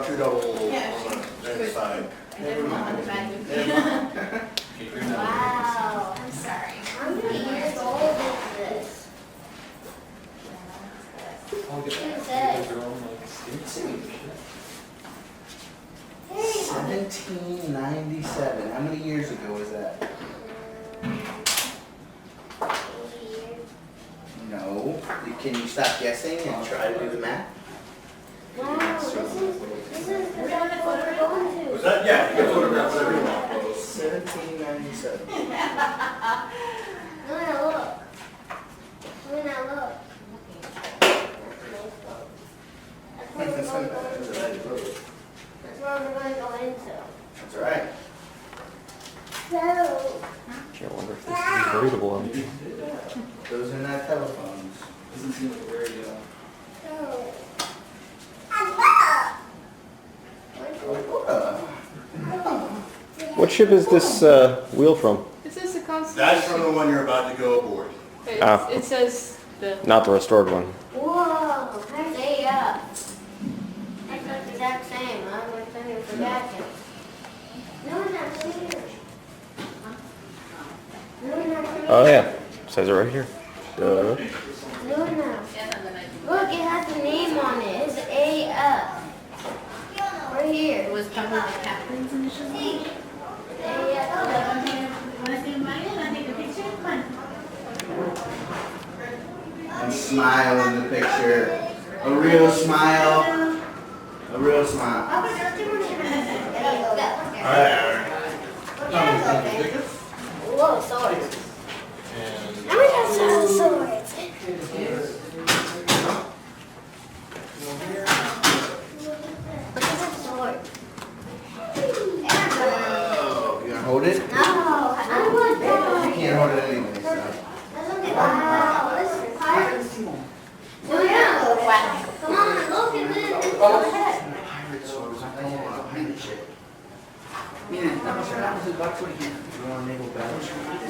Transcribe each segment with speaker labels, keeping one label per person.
Speaker 1: Two double on the side.
Speaker 2: Wow, I'm sorry. How many years old is this? Who's that?
Speaker 3: 1797. How many years ago was that?
Speaker 2: 80 years.
Speaker 3: No. Can you stop guessing and try to do the math?
Speaker 2: Wow, this is the that's what we're going to.
Speaker 1: Was that? Yeah, you can photograph whatever you want.
Speaker 3: 1797.
Speaker 2: Luna, look. Luna, look. That's what we're going to go into. That's what we're going to go into.
Speaker 3: That's right.
Speaker 2: So,
Speaker 4: I wonder if this is breathable.
Speaker 3: Those are not telephones.
Speaker 1: Doesn't seem like a very,
Speaker 4: What ship is this wheel from?
Speaker 5: Is this a Constellation?
Speaker 1: That's from the one you're about to go aboard.
Speaker 5: Wait,
Speaker 4: Ah.
Speaker 5: it says the.
Speaker 4: Not the restored one.
Speaker 2: whoa, there's A up. That's the exact same. I'm going to send you for that. No, not here. No, not here.
Speaker 4: Oh yeah, says it right here. Duh.
Speaker 2: Luna. Look, it has a name on it. It's A up. Right here.
Speaker 6: It was probably the captain's initially.
Speaker 2: A up.
Speaker 6: Want to see mine? I'll take a picture. Come on.
Speaker 3: And smile in the picture. A real smile. A real smile.
Speaker 2: Whoa, swords. How many times are the swords? Look at the sword.
Speaker 3: Oh, you gonna hold it?
Speaker 2: No, I want that.
Speaker 3: You can't hold it anyway, so.
Speaker 2: Wow, this is pirates. Wow. Come on, look at this. It's so head.
Speaker 3: Pirate swords. Pirate ship.
Speaker 7: Miren, estamos cerramos el barco original.
Speaker 3: You want a naval battle?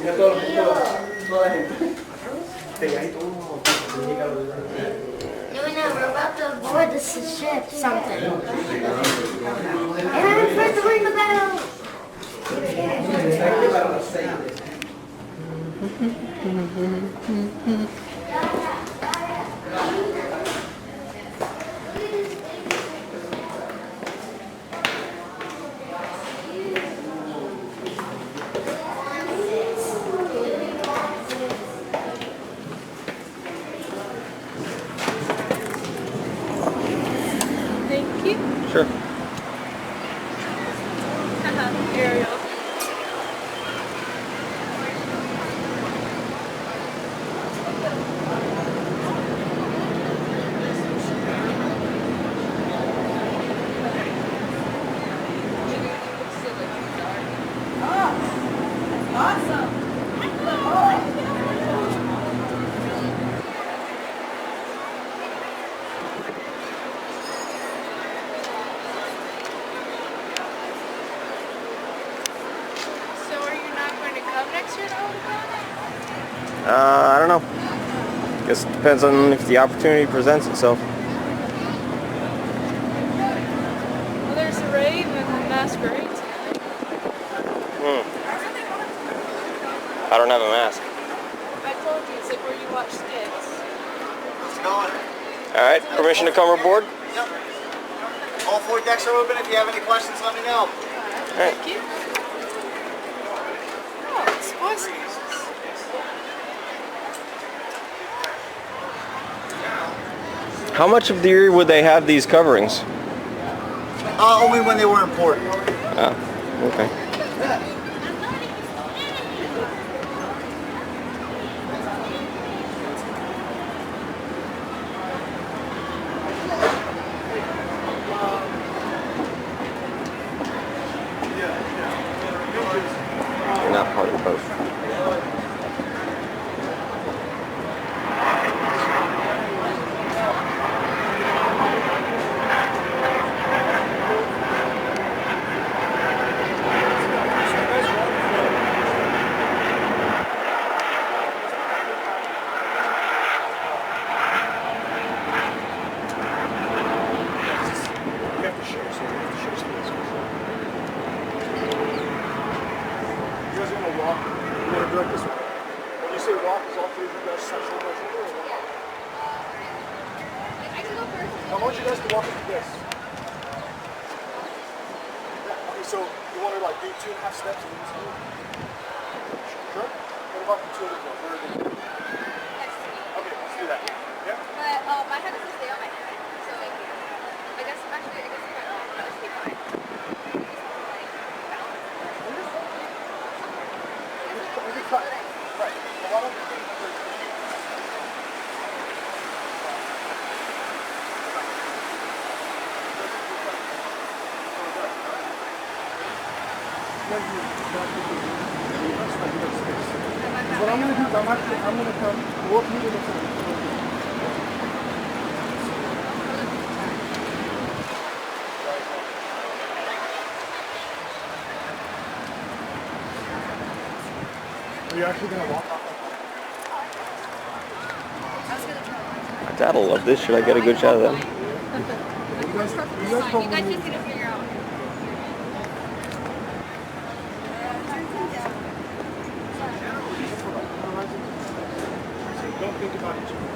Speaker 7: Ya todo, toda la gente. Pegadito uno, llega lo de
Speaker 2: We're about to board this ship, something. And I'm afraid to ring the bell.
Speaker 7: Exactamente para las 6.
Speaker 5: Thank you.
Speaker 4: Sure.
Speaker 5: Ariel. So are you not going to come next year to Oklahoma?
Speaker 4: I don't know. Guess it depends on if the opportunity presents itself.
Speaker 5: Well, there's a rave and the masquerade tonight.
Speaker 4: I don't have a mask.
Speaker 5: I told you, it's like where you watch skits.
Speaker 1: How's it going?
Speaker 4: All right, permission to come aboard?
Speaker 1: Yep. All 4 decks are open. If you have any questions, let me know.
Speaker 4: Alright.
Speaker 5: Thank you. Oh, it's spicy.
Speaker 4: How much of the year would they have these coverings?
Speaker 1: Only when they were important.
Speaker 4: Oh, okay. You're not part of the boat.
Speaker 1: I want you guys to walk into this. Okay, so you want to like do 2.5 steps and then just move? Sure. What about the 2 other ones? Where are they? Okay, let's do that. Yeah?
Speaker 5: But my head is to stay on my head. So like, I guess actually, I guess if I just keep mine.
Speaker 1: Right. So why don't you do what I'm going to do is I'm going to come walk you to the front. Are you actually going to walk off?
Speaker 4: My dad will love this. Should I get a good shot of them?
Speaker 1: You guys
Speaker 5: You guys just need to figure out.
Speaker 1: don't think about it too much.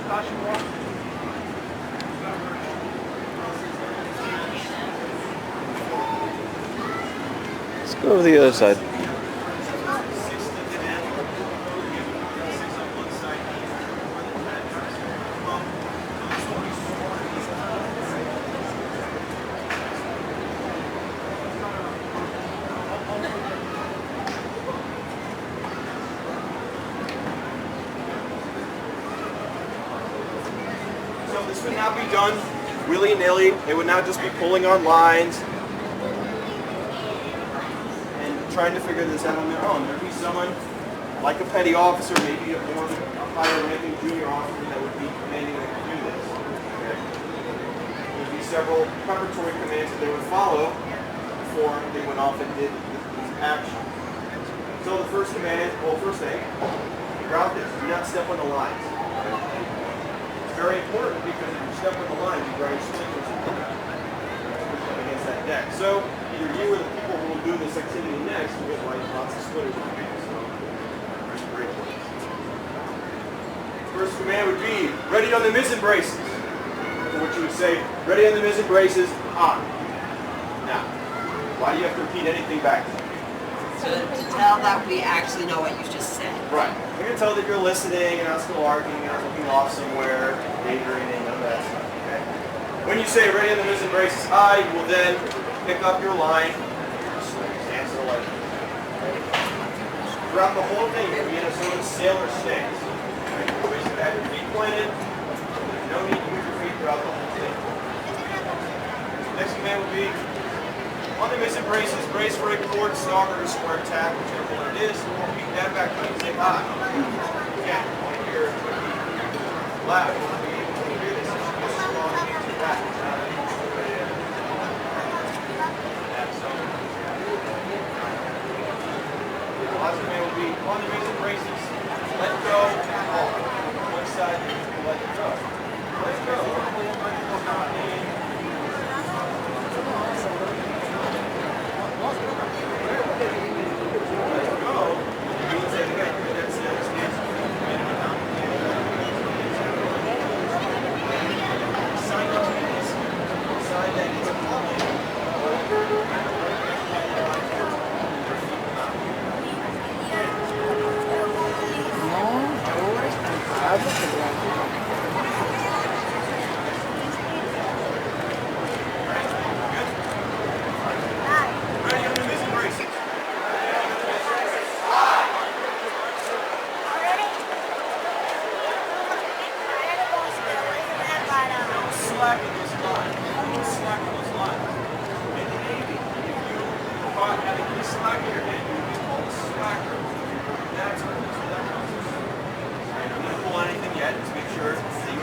Speaker 1: Caution walk.
Speaker 4: Let's go over the other side.
Speaker 8: So this would not be done willy-nilly. It would not just be pulling on lines and trying to figure this out on their own. There'd be someone like a petty officer, maybe a more higher-ranking junior officer that would be commanding them to do this. Okay? There'd be several preparatory commands that they would follow before they went off and did these actions. So the first command, well, first thing, throughout this, do not step on the lines. It's very important because if you step on the line, you grind splinters against that deck. So either you or the people who will do this activity next will get lots of splinters in their hands. So that's great. First command would be ready on the mizzen braces. So what you would say, ready on the mizzen braces, on. Now, why do you have to repeat anything back to them?
Speaker 9: To tell that we actually know what you just said.
Speaker 8: Right. You're going to tell that you're listening, you're not still arguing, you're not looking off somewhere, daydreaming, none of that stuff. Okay? When you say ready on the mizzen braces, I will then pick up your line, stand to the left. Throughout the whole thing, you'll be in a sort of sailor stance. Right? You basically have your feet pointed. There's no need to move your feet throughout the whole thing. Next command will be on the mizzen braces, brace for a cord, starboard, or square tack, whichever one it is. Repeat that back when you say hi. Again, point here, left. When you hear this, it's just a long hands back. The last command will be on the mizzen braces, let go, one side, let go. Let go.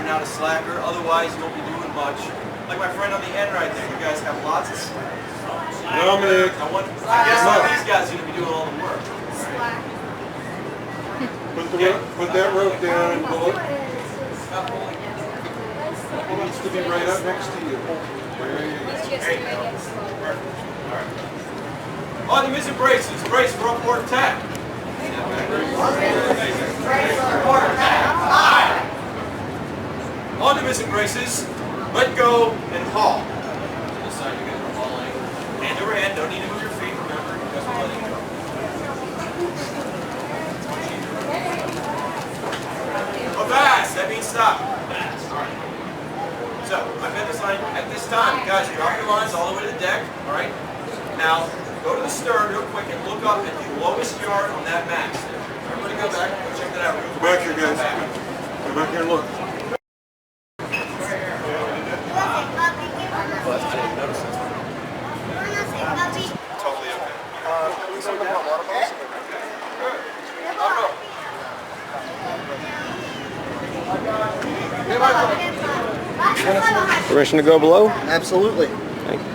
Speaker 8: Not a slacker, otherwise you won't be doing much. Like my friend on the end right there, you guys have lots of slackers.
Speaker 1: Dominic.
Speaker 8: I guess all these guys are going to be doing all the work.
Speaker 1: Put that rope down and pull it. It needs to be right up next to you.
Speaker 8: There you go. Alright. On the mizzen braces, brace for upward attack. On to missing braces. Let go and haul. To the side you guys are hauling. Hand over hand. Don't need to move your feet. Remember, you guys are letting go. Oh, fast. That means stop. Fast. All right. So, I've got this line. At this time, guys, drop your lines all the way to the deck. All right. Now, go to the stern real quick and look up at the lowest yard on that mast. Everybody go back. Go check that out. Go back here, guys. Go back here and look. Totally okay.
Speaker 1: Can we send them hot water bottles?
Speaker 4: Permission to go below?
Speaker 1: Absolutely.
Speaker 4: Thank you.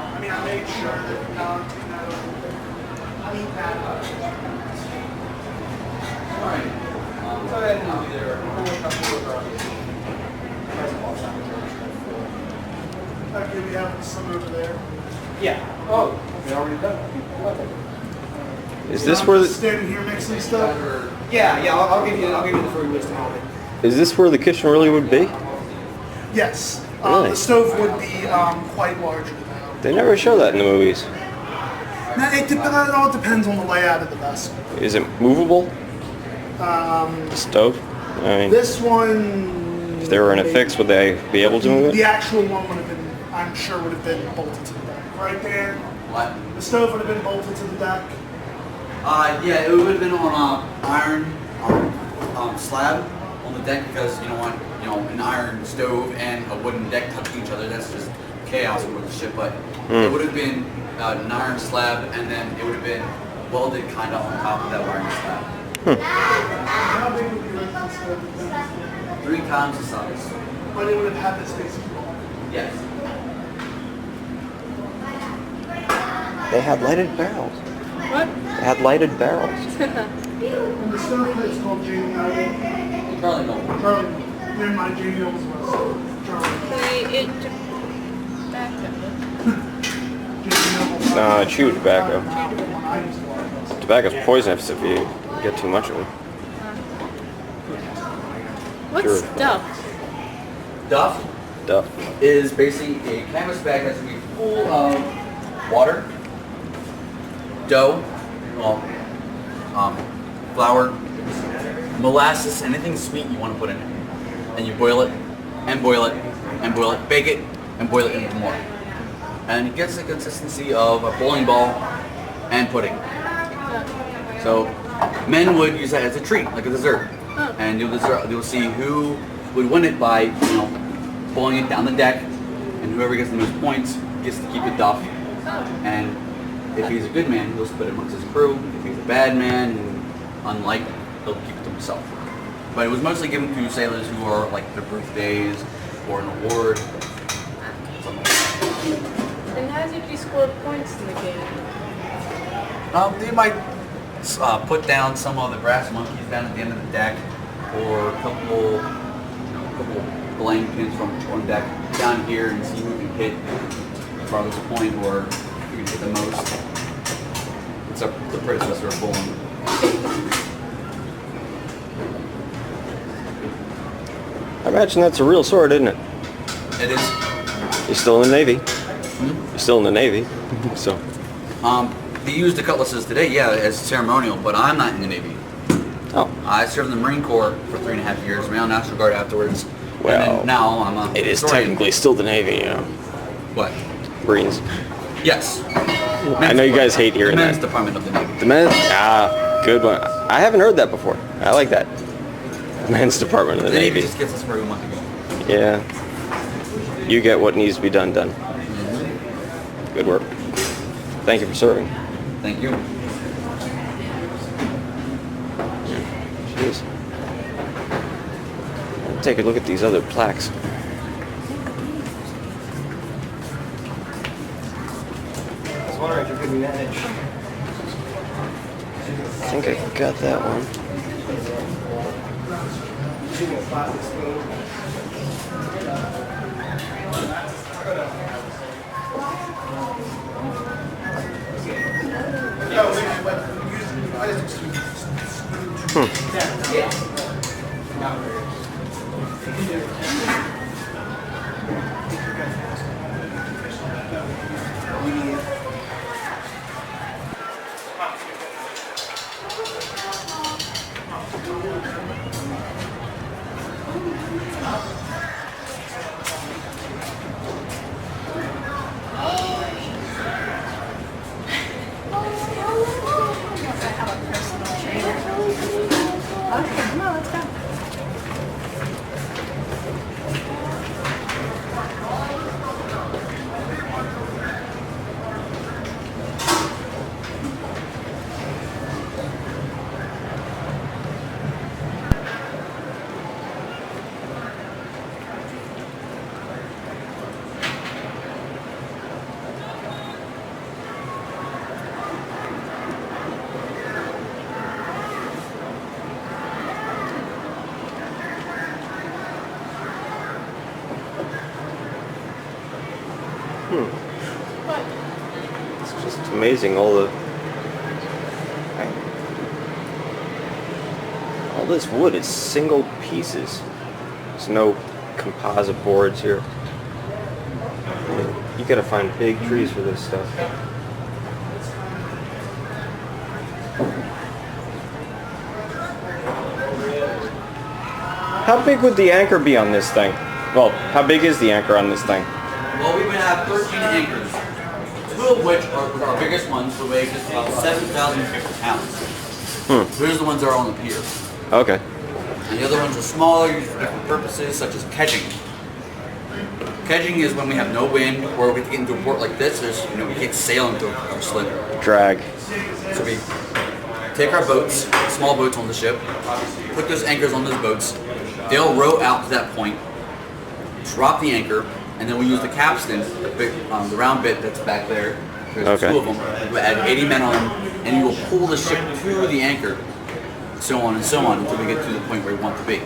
Speaker 1: I mean, I made sure that, okay, we have some over there.
Speaker 7: Yeah. Oh, we already done it.
Speaker 4: Is this where
Speaker 1: Standing here mixing stuff?
Speaker 7: Yeah, I'll give you the free list in a moment.
Speaker 4: is this where the kitchen really would be?
Speaker 1: Yes.
Speaker 4: Really?
Speaker 1: The stove would be quite larger than that.
Speaker 4: They never show that in the movies.
Speaker 1: Now, it all depends on the layout of the vessel.
Speaker 4: Is it movable? The stove? I mean,
Speaker 1: This one...
Speaker 4: if they were in a fix, would they be able to move it?
Speaker 1: The actual one would have been, I'm sure, would have been bolted to the deck. Right there.
Speaker 3: What?
Speaker 1: The stove would have been bolted to the deck.
Speaker 3: Yeah, it would have been on an iron slab on the deck because you don't want an iron stove and a wooden deck touching each other. That's just chaos with the ship. But it would have been an iron slab, and then it would have been welded kind of on top of that iron slab.
Speaker 1: How big would the original stove have been?
Speaker 3: 3 times the size.
Speaker 1: But it would have had this space as well.
Speaker 3: Yes.
Speaker 4: They had lighted barrels.
Speaker 5: What?
Speaker 4: They had lighted barrels.
Speaker 1: And the stove plate's called Jamie Noble.
Speaker 3: Charlie Noble.
Speaker 1: Charlie. Never mind, Jamie Noble's was Charlie.
Speaker 5: It tobacco.
Speaker 1: Jamie Noble.
Speaker 4: No, chew tobacco.
Speaker 1: I used to like those.
Speaker 4: Tobacco's poisonous if you get too much of it.
Speaker 5: What's
Speaker 4: Sure.
Speaker 5: stuff?
Speaker 3: Duff
Speaker 4: Duff.
Speaker 3: is basically a canvas bag that's going to be full of water, dough, flour, molasses, anything sweet you want to put in it. And you boil it, and boil it, and boil it, bake it, and boil it even more. And it gets the consistency of a bowling ball and pudding. So men would use that as a treat, like a dessert. And you'll see who would win it by, pulling it down the deck, and whoever gets the most points gets to keep the duff. And if he's a good man, he'll split it amongst his crew. If he's a bad man, unlikely, he'll keep it to himself. But it was mostly given to sailors who are like their birthdays or an award. Something like that.
Speaker 5: And how did you score points in the game?
Speaker 3: They might put down some of the brass monkeys down at the end of the deck, or a couple blank pins from one deck down here and see who can hit the farthest point or who can hit the most. It's the predecessor of bowling.
Speaker 4: I imagine that's a real sword, isn't it?
Speaker 3: It is.
Speaker 4: You're still in the Navy. You're still in the Navy, so.
Speaker 3: They use the cutlasses today, yeah, as ceremonial, but I'm not in the Navy.
Speaker 4: Oh.
Speaker 3: I served in the Marine Corps for 3.5 years, Mail National Guard afterwards.
Speaker 4: Well,
Speaker 3: and then now I'm a
Speaker 4: it is
Speaker 3: historian.
Speaker 4: technically still the Navy, you know.
Speaker 3: What?
Speaker 4: Marines.
Speaker 3: Yes.
Speaker 4: I know you guys hate hearing
Speaker 3: the men's
Speaker 4: that.
Speaker 3: department of the Navy.
Speaker 4: The men's, good one. I haven't heard that before. I like that. The men's department of the
Speaker 3: The Navy
Speaker 4: Navy.
Speaker 3: just gets us where we want to go.
Speaker 4: Yeah. You get what needs to be done. Good work. Thank you for serving.
Speaker 3: Thank you.
Speaker 4: Jeez. Take a look at these other plaques.
Speaker 7: I was wondering if you could manage.
Speaker 4: I think I got that one.
Speaker 7: Using a plastic spoon.
Speaker 4: It's just amazing all this wood is single pieces. There's no composite boards here. You gotta find big trees for this stuff. How big would the anchor be on this thing? Well, how big is the anchor on this thing?
Speaker 3: Well, we would have 13 anchors, 2 of which are our biggest ones, will weigh just about 7,050 pounds. Those are the ones that are on the pier.
Speaker 4: Okay.
Speaker 3: And the other ones are smaller, used for different purposes, such as kedging. Kedging is when we have no wind, or we get into a port like this, there's, we can't sail into a slip.
Speaker 4: Drag.
Speaker 3: So we take our boats, small boats on the ship, put those anchors on those boats, they'll row out to that point, drop the anchor, and then we use the capstan, the round bit that's back there. There's 2 of them. We add 80 men on them, and you will pull the ship to the anchor, so on and so on, until we get to the point where we want to be.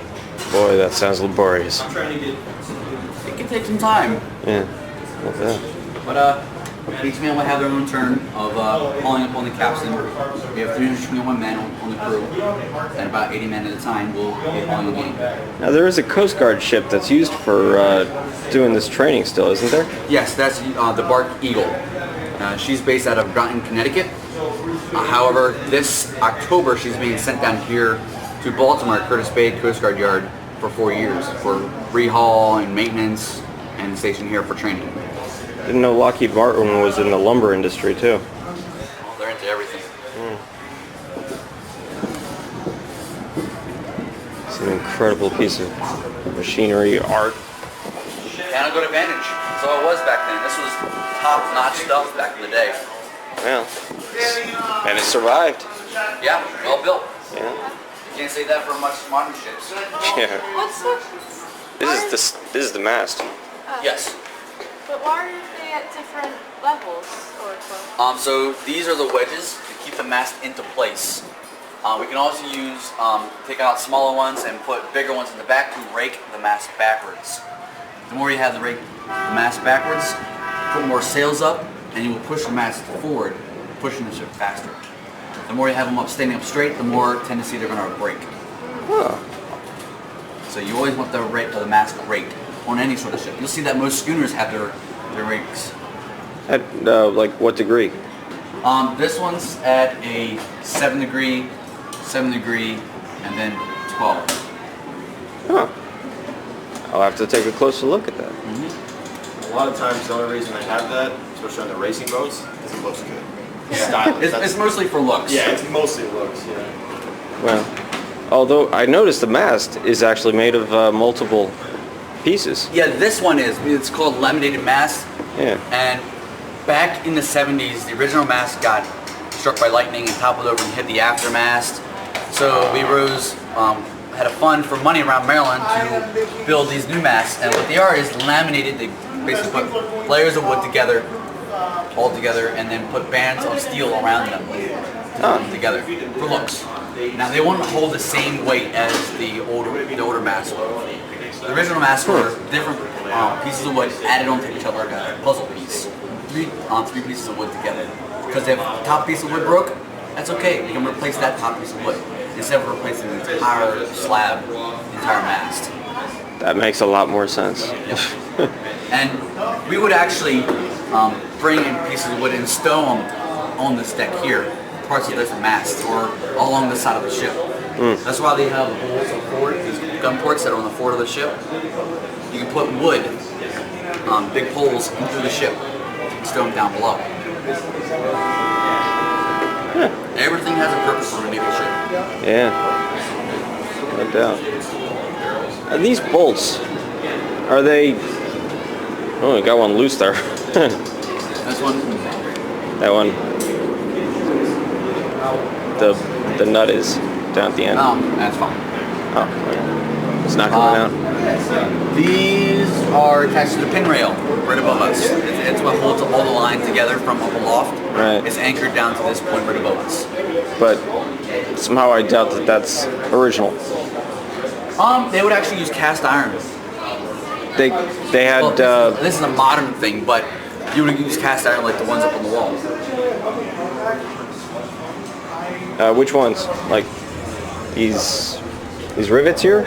Speaker 4: Boy, that sounds laborious.
Speaker 3: It can take some time,
Speaker 4: Yeah. What's that?
Speaker 3: but each man will have their own turn of hauling up on the capstan. We have 321 men on the crew, and about 80 men at a time will be hauling the anchor.
Speaker 4: Now there is a Coast Guard ship that's used for doing this training still, isn't there?
Speaker 3: Yes, that's the Bark Eagle. She's based out of Groton, Connecticut. However, this October she's being sent down here to Baltimore, Curtis Bay Coast Guard Yard, for 4 years for rehaul and maintenance, and stationed here for training.
Speaker 4: Didn't know Lockheed Martin was in the lumber industry too.
Speaker 3: Well, they're into everything.
Speaker 4: It's an incredible piece of machinery, art.
Speaker 3: And a good advantage. So it was back then. This was top-notch stuff back in the day.
Speaker 4: Well, and it survived.
Speaker 3: Yeah, well built.
Speaker 4: Yeah.
Speaker 3: You can't say that for much modern ships.
Speaker 4: Yeah.
Speaker 5: What's the?
Speaker 4: This is the mast.
Speaker 3: Yes.
Speaker 5: But why are they at different levels or?
Speaker 3: So these are the wedges. keep the mast into place. We can also use, take out smaller ones and put bigger ones in the back to rake the mast backwards. The more you have the mast backwards, put more sails up, and you will push the mast forward, pushing the ship faster. The more you have them up standing up straight, the more tendency they're going to break.
Speaker 4: Huh.
Speaker 3: So you always want the mast raked on any sort of ship. You'll see that most schooners have their rakes.
Speaker 4: At like what degree?
Speaker 3: This one's at a 7 degree, and then 12.
Speaker 4: Huh. I'll have to take a closer look at that.
Speaker 8: A lot of times the only reason I have that, especially on the racing boats, is it looks good. It's stylish.
Speaker 3: It's mostly for looks.
Speaker 8: Yeah, it's mostly looks, yeah.
Speaker 4: Well, although I noticed the mast is actually made of multiple pieces.
Speaker 3: Yeah, this one is. It's called laminated mast.
Speaker 4: Yeah.
Speaker 3: And back in the 70s, the original mast got struck by lightning and toppled over and hit the aftermast. So we had a fund for money around Maryland to build these new masts. And what they are is laminated. They basically put layers of wood together, all together, and then put bands of steel around them together for looks. Now they won't hold the same weight as the older masts. The original masts were different pieces of wood added onto each other like a puzzle piece. Three pieces of wood together. Because if the top piece of wood broke, that's okay. We can replace that top piece of wood instead of replacing the entire slab, the entire mast.
Speaker 4: That makes a lot more sense.
Speaker 3: Yep. And we would actually bring in pieces of wood and stow them on this deck here, parts of different masts, or along the side of the ship. That's why they have the holes on forward, these gun ports that are on the forward of the ship. You can put wood, big poles into the ship, and stow them down below. Everything has a purpose underneath the ship.
Speaker 4: Yeah, no doubt. And these bolts, are they? Oh, I got one loose there.
Speaker 3: This one.
Speaker 4: That one. The nut is down at the end.
Speaker 3: Oh, that's fine.
Speaker 4: Oh, okay. It's not coming out.
Speaker 3: These are attached to the pin rail right above us. It's what holds all the lines together from up aloft.
Speaker 4: Right.
Speaker 3: It's anchored down to this point right above us.
Speaker 4: But somehow I doubt that that's original.
Speaker 3: They would actually use cast iron.
Speaker 4: They had.
Speaker 3: Well, this is a modern thing, but you would use cast iron like the ones up on the wall.
Speaker 4: Which ones? Like these rivets here?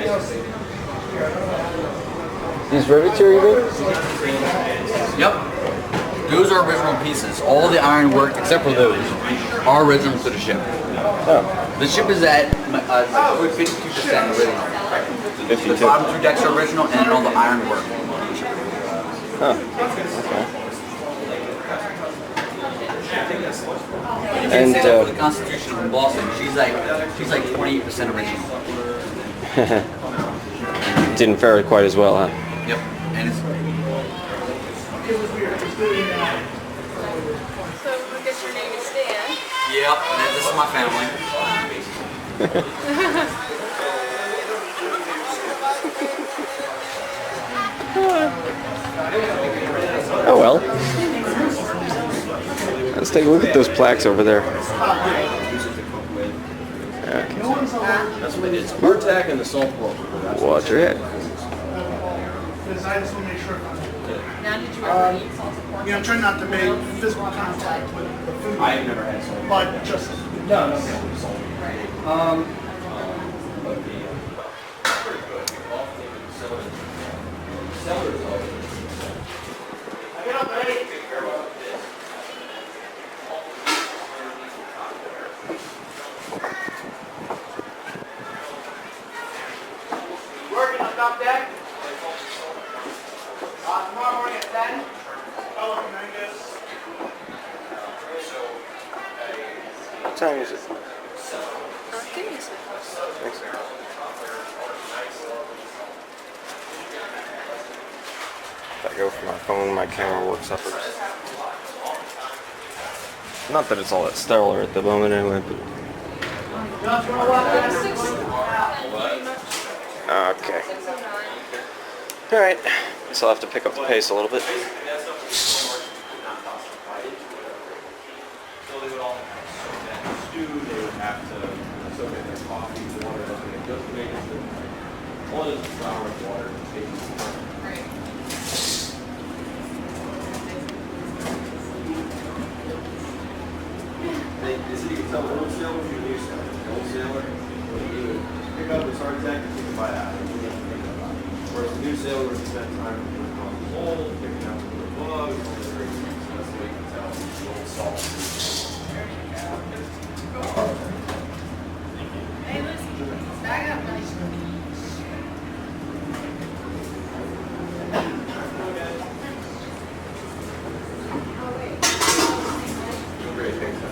Speaker 4: These rivets here, you mean?
Speaker 3: Yep. Those are original pieces. All the iron work, except for those, are original to the ship.
Speaker 4: Oh.
Speaker 3: The ship is at 52% original.
Speaker 4: 52.
Speaker 3: The bottom two decks are original, and then all the iron work.
Speaker 4: Huh.
Speaker 3: You
Speaker 4: And,
Speaker 3: can say that for the Constitution in Boston. She's like 28% original.
Speaker 4: Didn't fare quite as well, huh?
Speaker 3: Yep. And it's
Speaker 5: So I guess your name is Dan.
Speaker 3: yep. This is my family.
Speaker 4: Oh well. Let's take a look at those plaques over there. Okay.
Speaker 8: That's what it is. Bartack and the salt pork.
Speaker 4: Watch your head.
Speaker 1: Because I just want to make sure.
Speaker 5: Now, did you ever eat salsa pork?
Speaker 1: You know, try not to make physical contact with the food.
Speaker 8: I've never had salt.
Speaker 1: But just.
Speaker 8: No.
Speaker 3: Working on top deck. Tomorrow morning at 10.
Speaker 1: Oh, I guess.
Speaker 4: What time is it?
Speaker 5: Give me a second.
Speaker 4: Thanks. If I go for my phone, my camera works upwards. Not that it's all that stellar at the moment anyway, but... Okay. Alright. Guess I'll have to pick up the pace a little bit.
Speaker 8: One is flour and water.
Speaker 5: Right.
Speaker 8: They said you can tell the old sailor from the new sailor. The old sailor, what he do is pick up his hard tack and take a bite out of it. Whereas the new sailor would spend time working on the hole, picking out the bugs, all the great things. So that's the way you can tell the old salt.
Speaker 5: Hey, listen, back up, buddy.
Speaker 8: Great, thanks.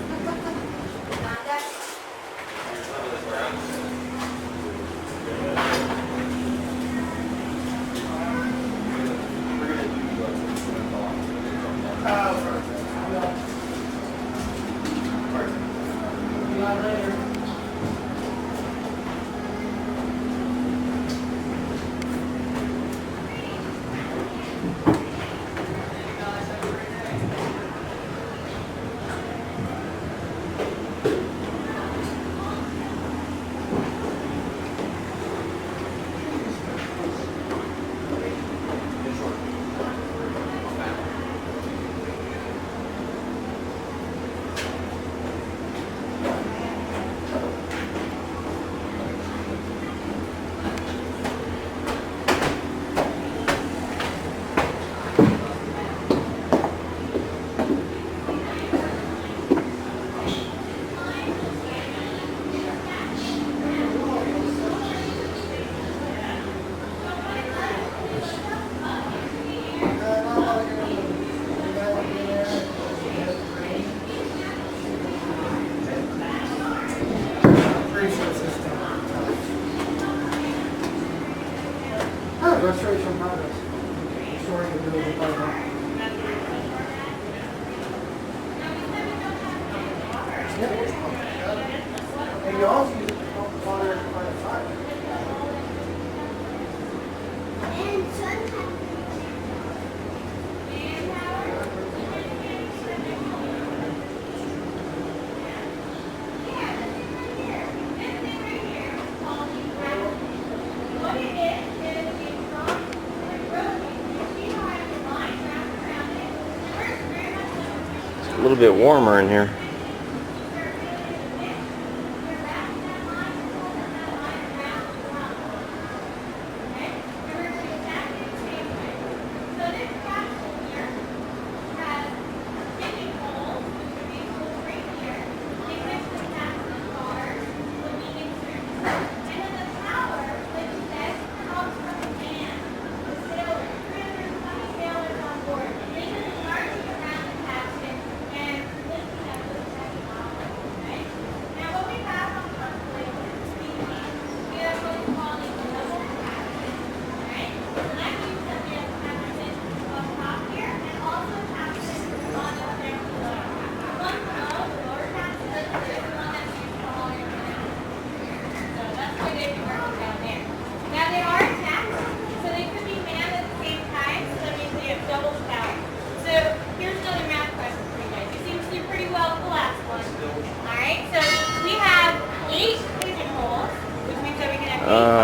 Speaker 7: Restoration progress. Restoring the building by and you also use it to pump water and fight a fire.
Speaker 2: And sometimes
Speaker 4: It's a little bit warmer in here.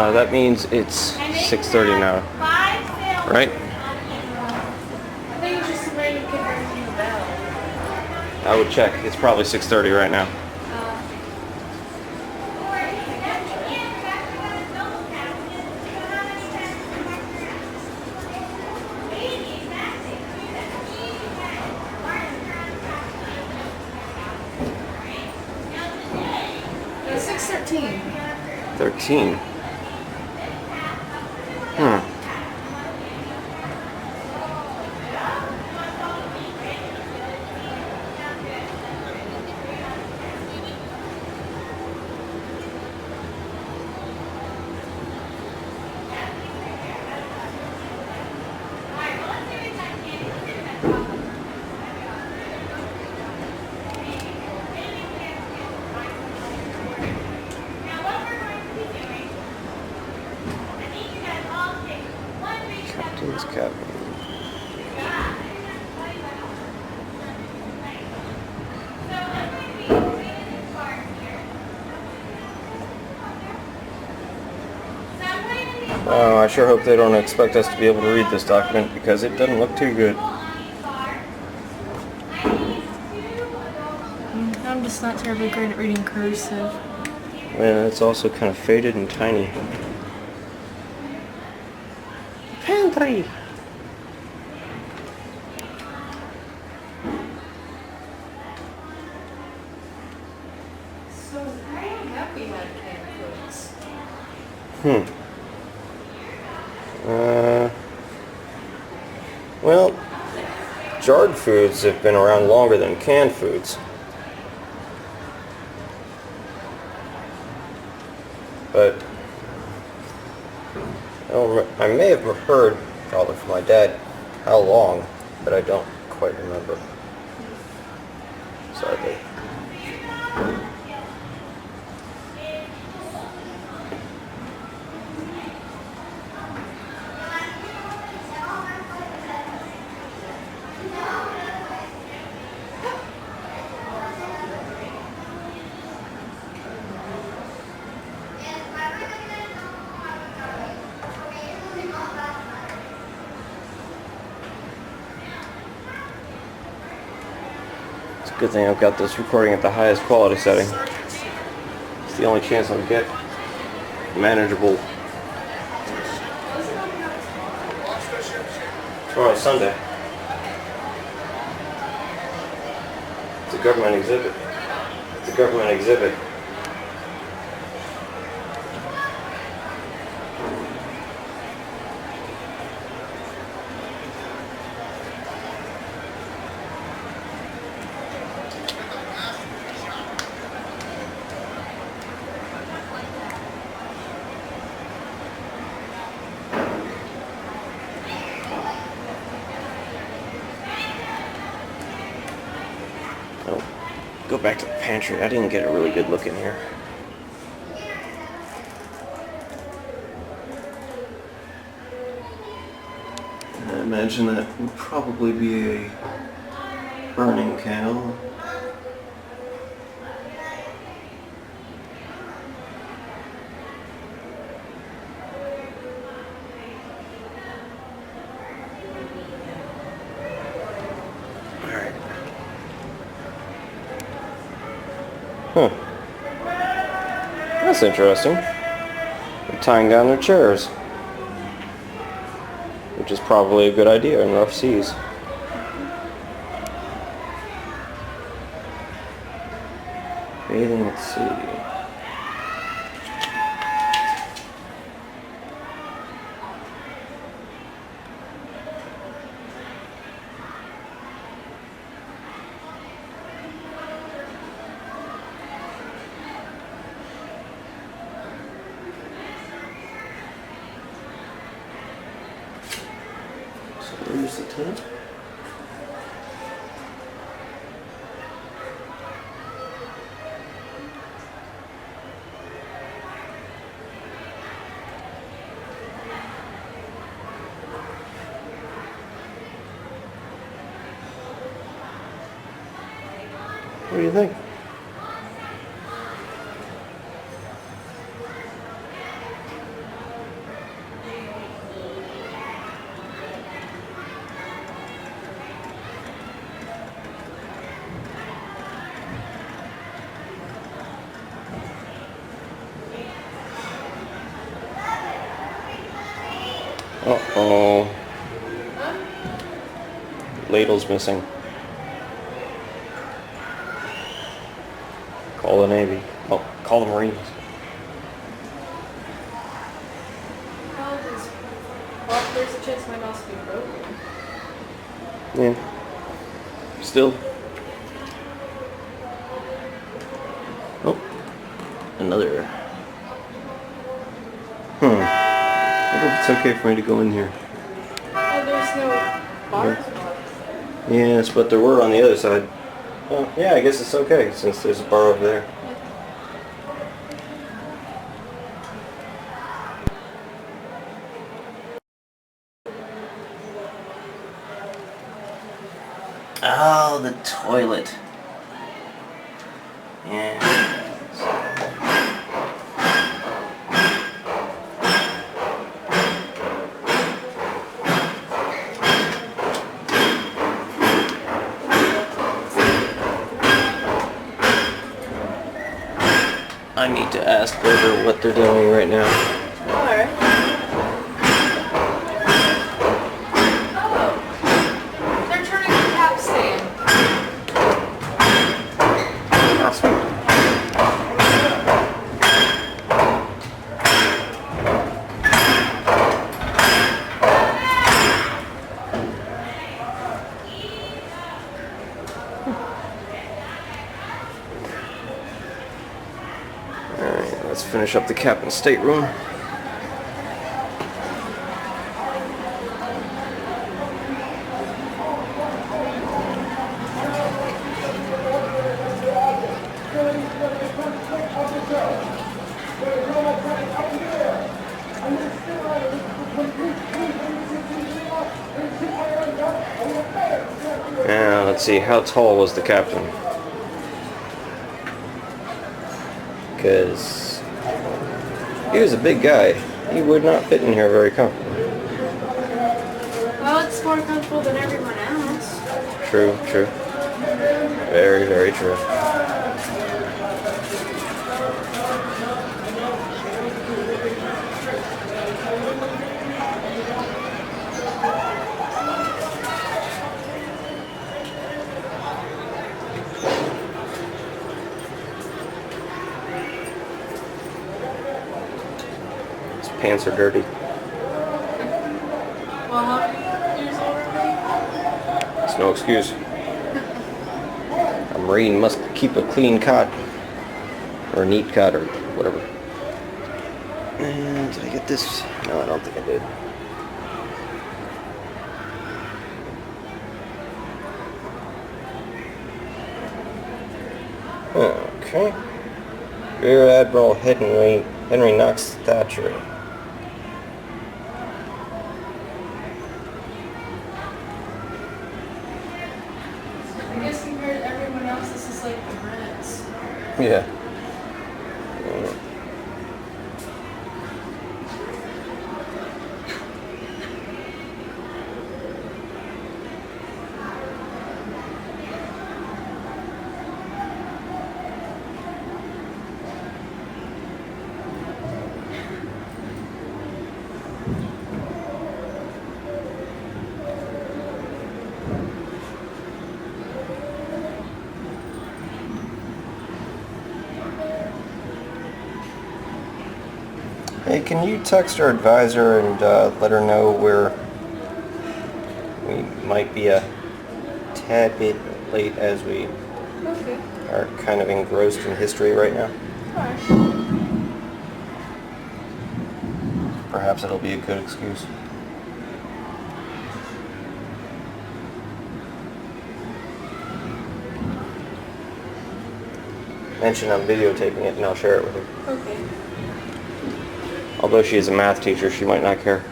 Speaker 4: That means it's 6:30 now, right?
Speaker 5: I think it's just where you can ring the bell.
Speaker 4: I would check. It's probably 6:30 right now.
Speaker 5: No, 6:13.
Speaker 4: 13. Captain's cabin. Oh, I sure hope they don't expect us to be able to read this document because it doesn't look too good.
Speaker 10: I'm just not terribly great at reading cursive.
Speaker 4: Man, it's also kind of faded and tiny. Pantry!
Speaker 9: So I am happy we had canned foods.
Speaker 4: Well, jarred foods have been around longer than canned foods. But I may have heard, probably from my dad, how long, but I don't quite remember. Sadly. It's a good thing I've got this recording at the highest quality setting. It's the only chance I'll get manageable. Tomorrow's Sunday. It's a government exhibit. It's a government exhibit. Oh, go back to the pantry. I didn't get a really good look in here. I imagine that would probably be a burning kettle. Alright. Huh. That's interesting. They're tying down their chairs. Which is probably a good idea in rough seas. Bathing at sea. So there's the tent. What do you think? Uh-oh. Ladle's missing. Call the Navy. Oh, call the Marines.
Speaker 10: Well, there's a chance my mouse will be broken.
Speaker 4: Yeah. Still. Oh. Another. I wonder if it's okay for me to go in here.
Speaker 10: Oh, there's no bars.
Speaker 4: Yes, but there were on the other side. Well, yeah, I guess it's okay since there's a bar over there. Oh, the toilet. Yeah. I need to ask Burger what they're doing right now.
Speaker 10: Alright. Oh. They're turning the capstan.
Speaker 4: Alright, let's finish up the captain's stateroom. Now, let's see, how tall was the captain? Because he was a big guy. He would not fit in here very comfortably.
Speaker 10: Well, it's more comfortable than everyone else.
Speaker 4: True, true. Very, very true. His pants are dirty.
Speaker 10: Well, how many years old are they?
Speaker 4: It's no excuse. A Marine must keep a clean cot. Or a neat cot, or whatever. And did I get this? No, I don't think I did. Okay. Rear Admiral Henry Knox Thatcher.
Speaker 10: I guess compared to everyone else, this is like the Brits.
Speaker 4: Yeah. Hey, can you text our advisor and let her know where we might be a tad bit late, as we
Speaker 10: Okay.
Speaker 4: are kind of engrossed in history right now?
Speaker 10: Alright.
Speaker 4: Perhaps it'll be a good excuse. Mention I'm videotaping it and I'll share it with her.
Speaker 10: Okay.
Speaker 4: Although she is a math teacher, she might not care.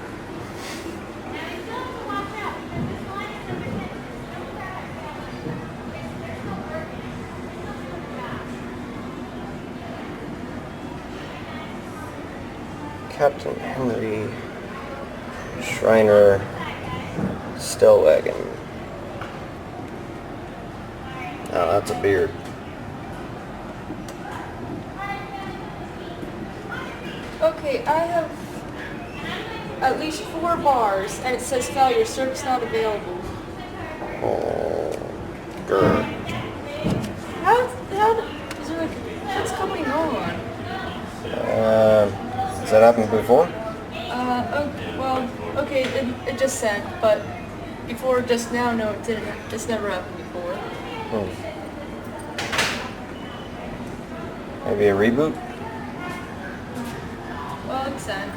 Speaker 4: Captain Henry Schreiner Stellwagen. Oh, that's a beard.
Speaker 10: Okay, I have at least 4 bars, and it says failure, service not available.
Speaker 4: Oh, girl.
Speaker 10: How is there like, what's going on?
Speaker 4: Has that happened before?
Speaker 10: Oh, well, okay, it just sent, but before just now, no, it didn't. It's never happened before.
Speaker 4: Maybe a reboot?
Speaker 10: Well, it's sent.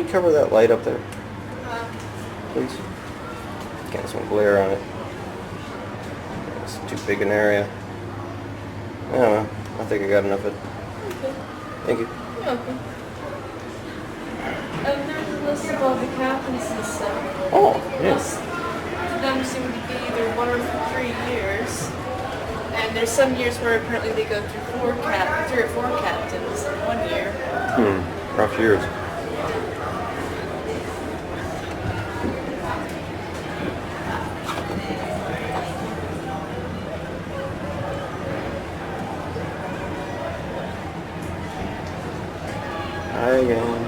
Speaker 4: you cover that light up there, please? Getting some glare on it. It's too big an area. I don't know. I think I got enough of it.
Speaker 10: Okay.
Speaker 4: Thank you.
Speaker 10: You're welcome. There's a list of all the captains and stuff.
Speaker 4: Oh, yeah.
Speaker 10: Most of them seem to be either 1 or 3 years. And there's some years where apparently they go through 3 or 4 captains in 1 year.
Speaker 4: Rough years. Hi again.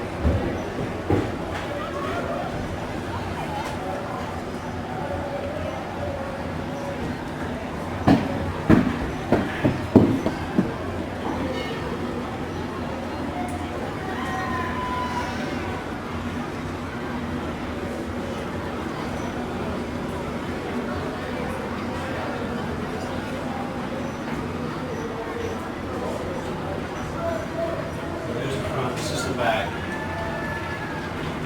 Speaker 7: There's the front, this is the back.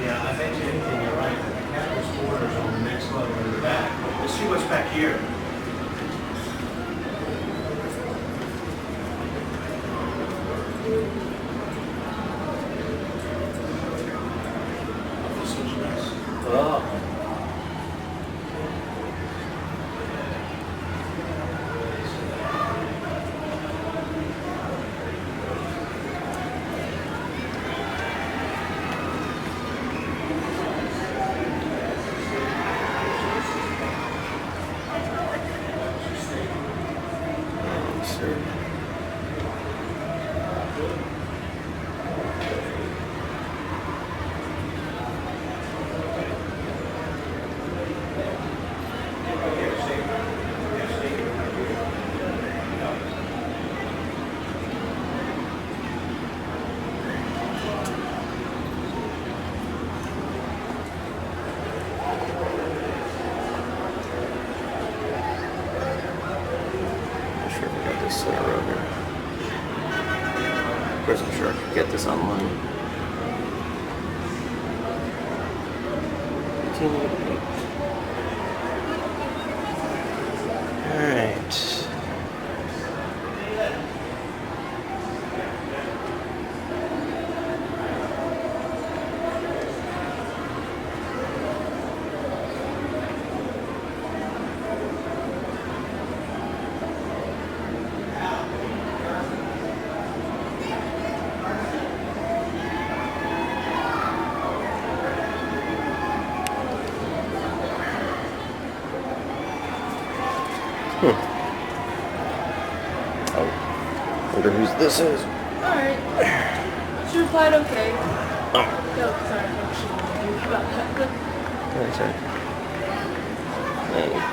Speaker 7: Yeah, I bet you anything, you're right. The captain's quarters on the next level in the back. Let's see what's back here. Oh.
Speaker 4: Center row here. Of course, I'm sure I could get this online. 1888. Alright. Oh, wonder whose this is.
Speaker 10: Alright. She replied okay.
Speaker 4: Oh,
Speaker 10: No, sorry, I shouldn't have about that.
Speaker 4: that's it. Hey.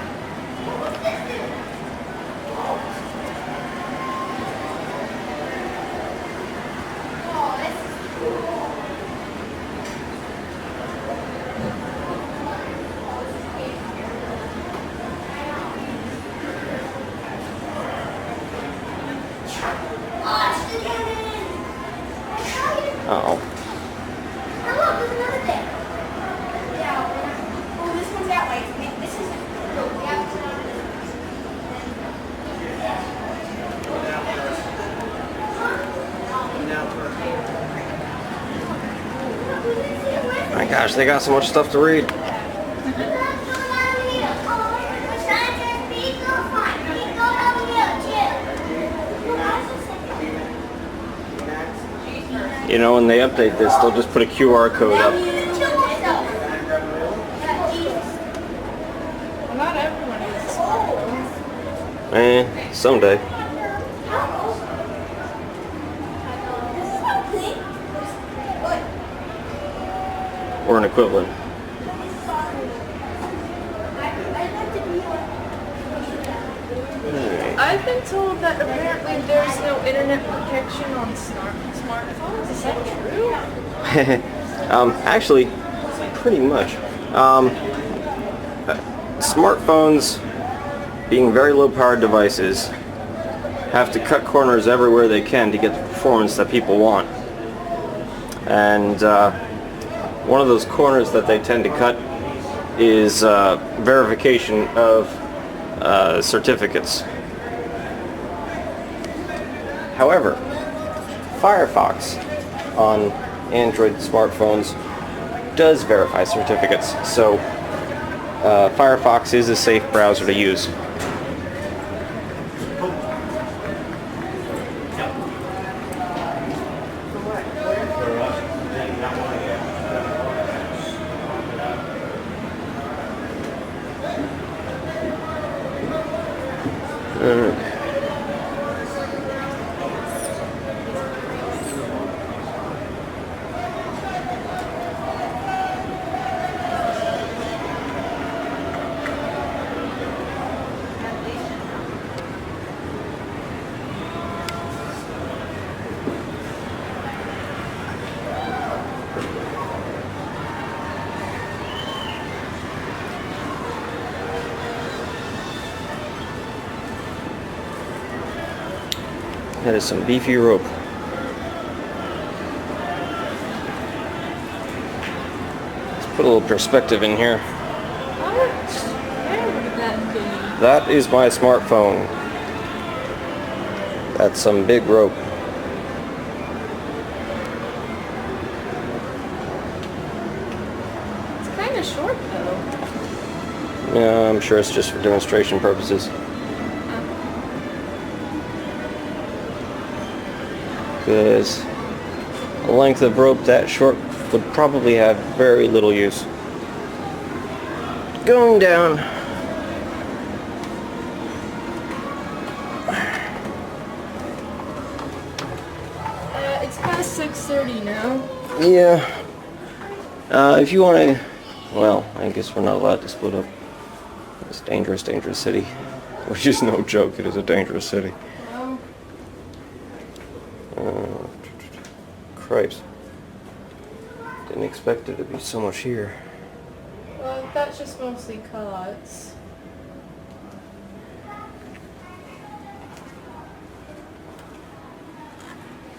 Speaker 4: Oh.
Speaker 2: Look, there's another thing. Yeah. Oh, this one's that way. This is. Look, we have to put on this.
Speaker 4: My gosh, they got so much stuff to read. You know, when they update this, they'll just put a QR code up.
Speaker 10: Well, not everyone uses smartphones.
Speaker 4: Someday. Or an equivalent.
Speaker 10: I've been told that apparently there's no internet protection on smartphones. Is that true?
Speaker 4: Actually, pretty much. Smartphones, being very low-powered devices, have to cut corners everywhere they can to get the performance that people want. And one of those corners that they tend to cut is verification of certificates. However, Firefox on Android smartphones does verify certificates, so Firefox is a safe browser to use. That is some beefy rope. Let's put a little perspective in here.
Speaker 10: Where would that be?
Speaker 4: That is my smartphone. That's some big rope.
Speaker 10: It's kind of short though.
Speaker 4: Yeah, I'm sure it's just for demonstration purposes. Because a length of rope that short would probably have very little use. Going down.
Speaker 10: It's past 6:30 now.
Speaker 4: Yeah. If you want to, well, I guess we're not allowed to split up. It's dangerous, dangerous city. Which is no joke, it is a dangerous city. Cripes. Didn't expect it to be so much here.
Speaker 10: Well, that's just mostly cuts.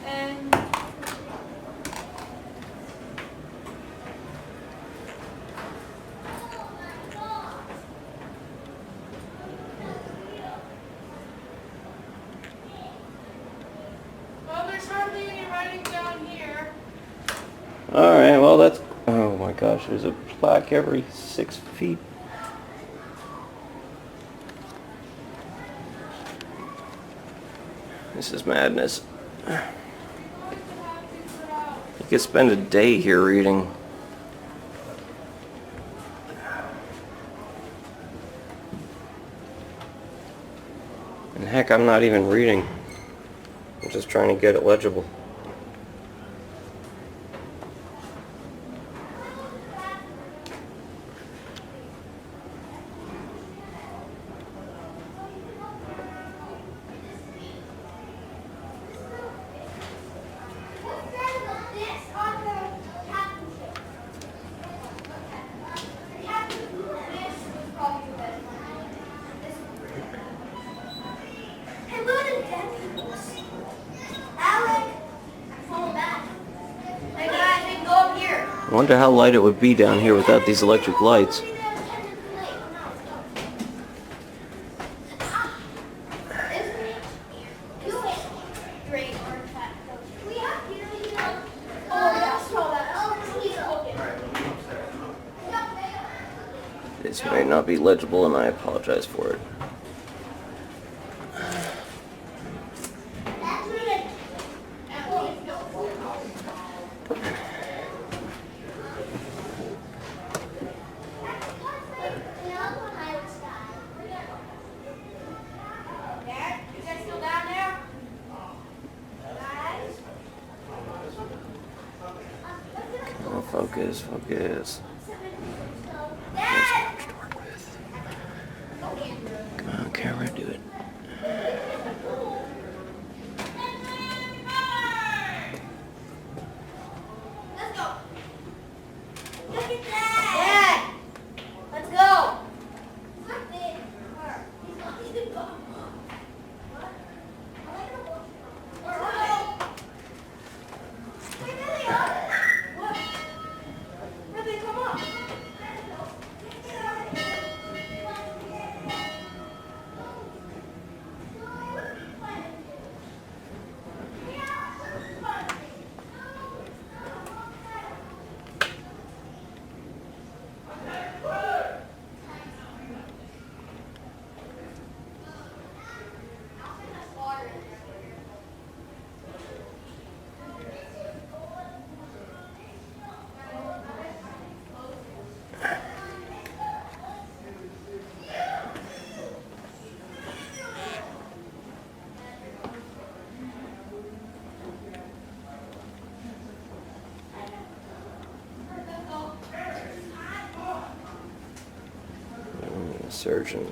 Speaker 10: And well, there's hardly any writing down here.
Speaker 4: Alright, well that's, oh my gosh, there's a plaque every 6 feet. This is madness. You could spend a day here reading. And heck, I'm not even reading. I'm just trying to get it legible. I wonder how light it would be down here without these electric lights. This may not be legible and I apologize for it. Oh, focus, focus. There's so much to work with. Come on, camera, do it.
Speaker 2: Let's go. Look at that. Dad, let's go.
Speaker 4: surgeon.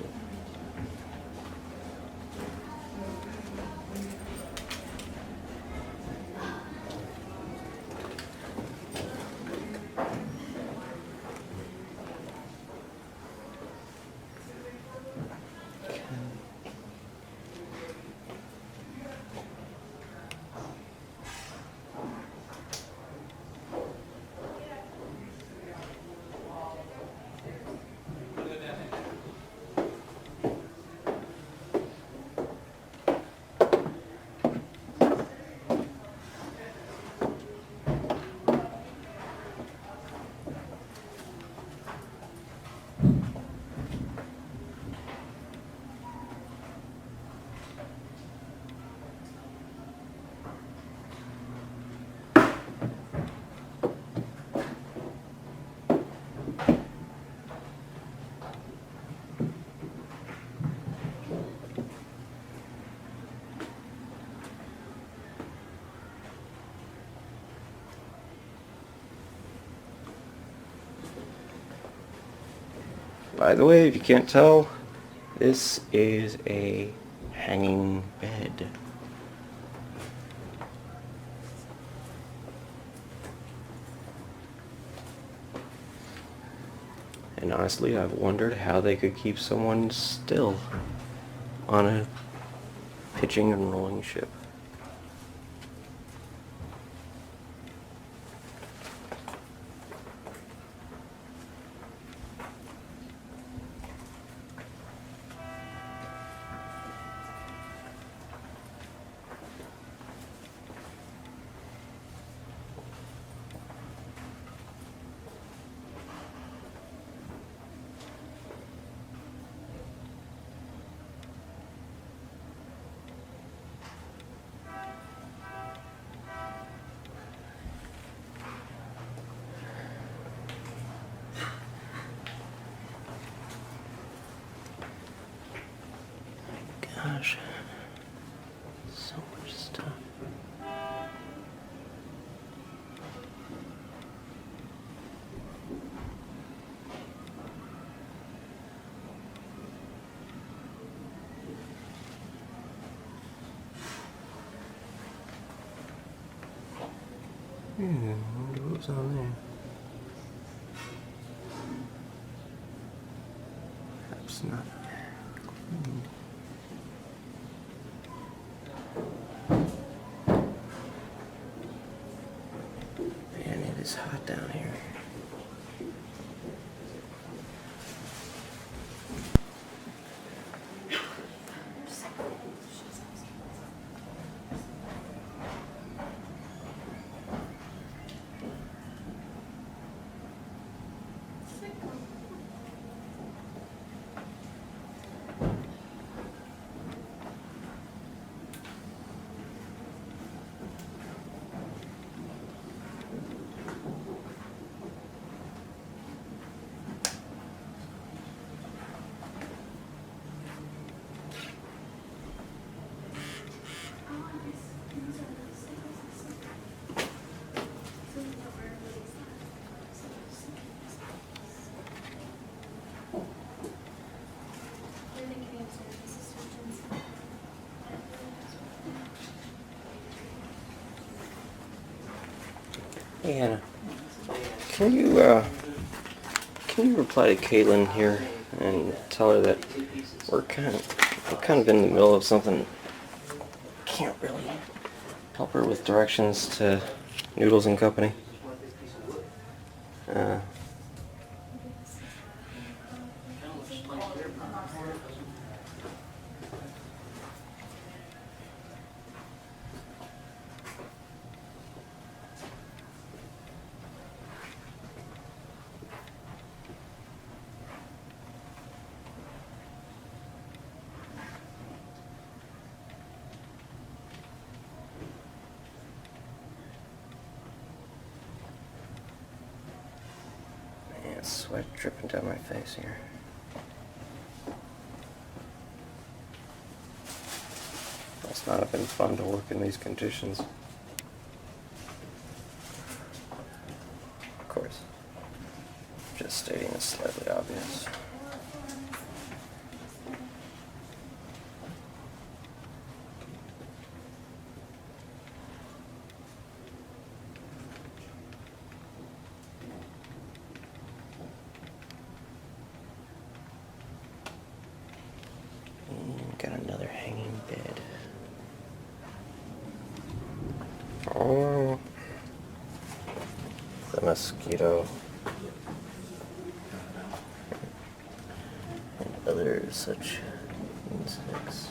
Speaker 4: By the way, if you can't tell, this is a hanging bed. And honestly, I've wondered how they could keep someone still on a pitching and rolling ship. Gosh, so much stuff. I wonder what was on there. Perhaps not. Man, it is hot down here. Hey Anna, can you reply to Caitlin here and tell her that we're kind of in the middle of something. Can't really help her with directions to Noodles and Company. Sweat dripping down my face here. Must not have been fun to work in these conditions. Of course, just stating the slightly obvious. hanging bed. Oh, the mosquito and other such insects.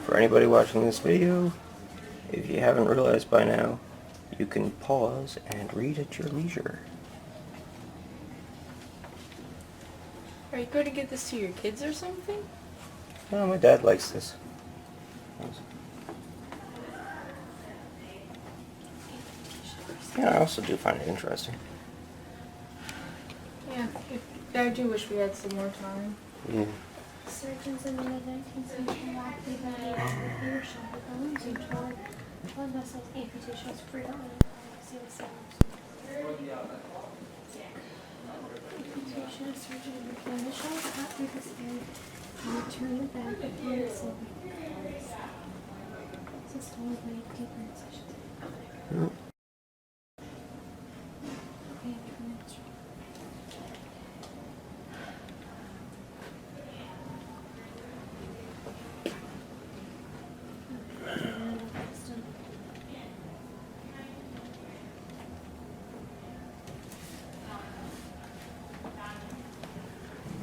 Speaker 4: For anybody watching this video, if you haven't realized by now, you can pause and read at your leisure.
Speaker 10: Are you going to give this to your kids or something?
Speaker 4: No, my dad likes this. Yeah, I also do find it interesting.
Speaker 10: Yeah, I do wish we had some more time.
Speaker 4: Yeah.
Speaker 6: Surgeons in the mid-19th century rapidly made leadership of bones and toward blood vessels, amputations frequently amputation of surgeon became initial cut through the skin and returning back upon the silver. System was made deeper incisions.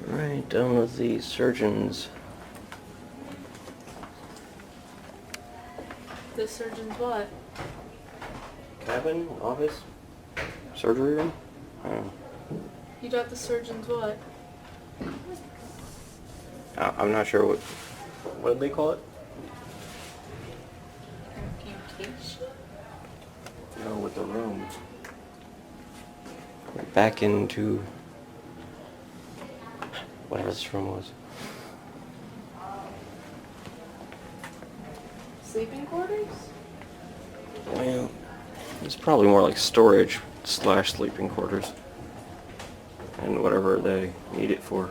Speaker 4: Right, done with the surgeons.
Speaker 10: The surgeon's what?
Speaker 4: Cabin, office, surgery room? I don't know.
Speaker 10: You got the surgeon's what?
Speaker 4: I'm not sure what did they call it?
Speaker 10: Amputation?
Speaker 4: No, with the room. We're back into whatever this room was.
Speaker 10: Sleeping quarters?
Speaker 4: Well, it's probably more like storage / sleeping quarters. And whatever they need it for.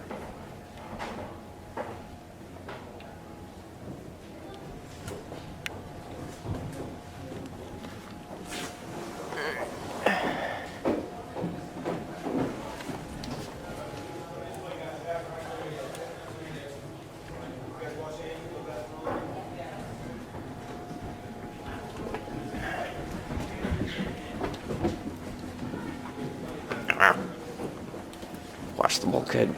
Speaker 4: Watch the bulkhead.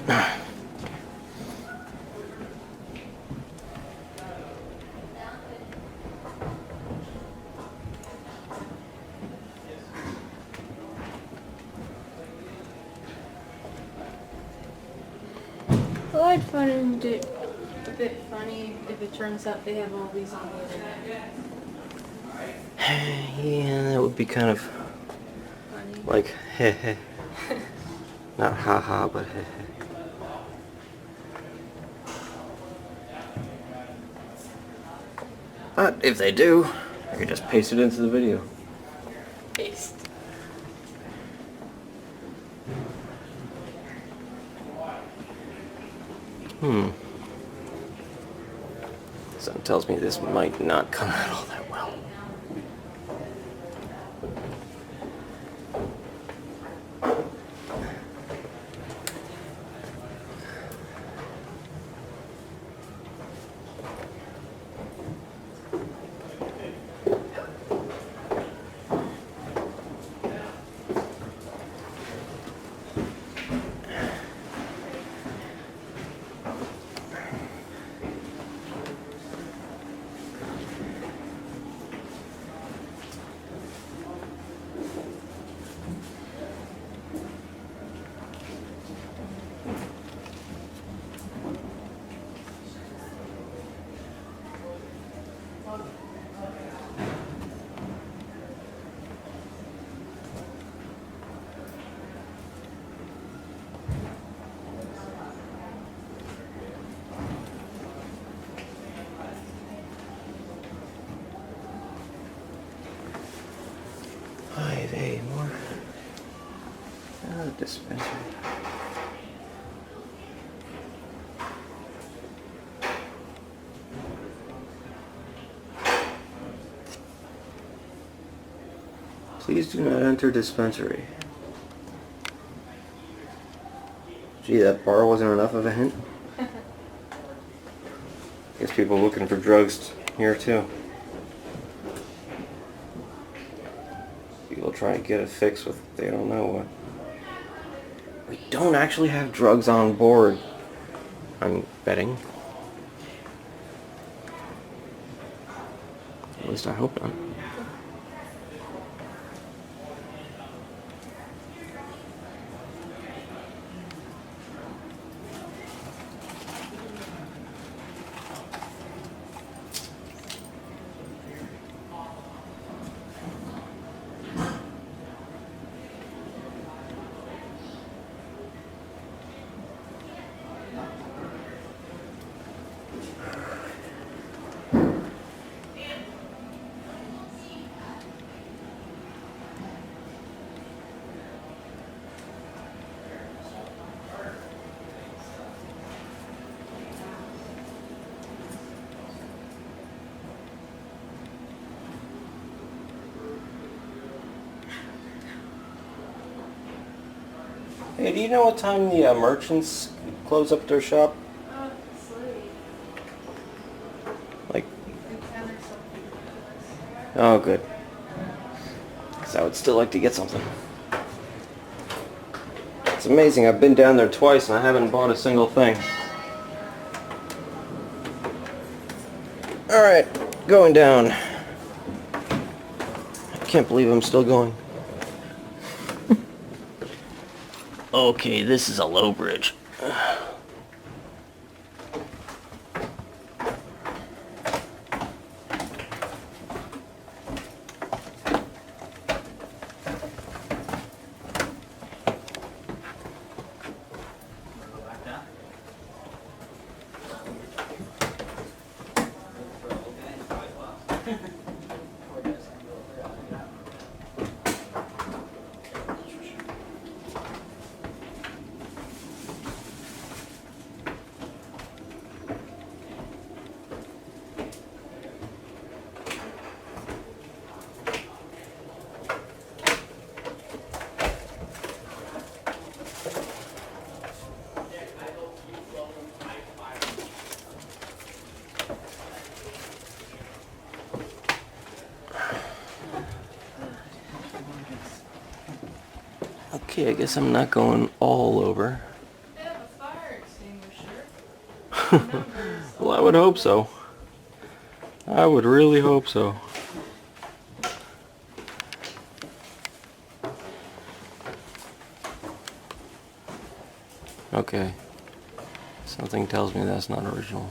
Speaker 10: Well, I'd find it a bit funny if it turns out they have all these on the internet.
Speaker 4: Yeah, that would be kind of
Speaker 10: Funny.
Speaker 4: like heh heh. Not ha ha, but heh heh. But if they do, I could just paste it into the video.
Speaker 10: Paste.
Speaker 4: Something tells me this might not come out all that well. More. Dispensary. Please do not enter dispensary. Gee, that bar wasn't enough of a hint. Guess people looking for drugs here too. People try to get a fix with they don't know what. We don't actually have drugs on board, I'm betting. At least I hope not. Hey, do you know what time the merchants close up their shop?
Speaker 10: It's late.
Speaker 4: Like,
Speaker 10: It's 10 or something.
Speaker 4: oh good. Because I would still like to get something. It's amazing, I've been down there twice and I haven't bought a single thing. Alright, going down. I can't believe I'm still going. Okay, this is a low bridge. Okay, I guess I'm not going all over.
Speaker 10: They have a fire extinguisher.
Speaker 4: Well, I would hope so. I would really hope so. Okay. Something tells me that's not original.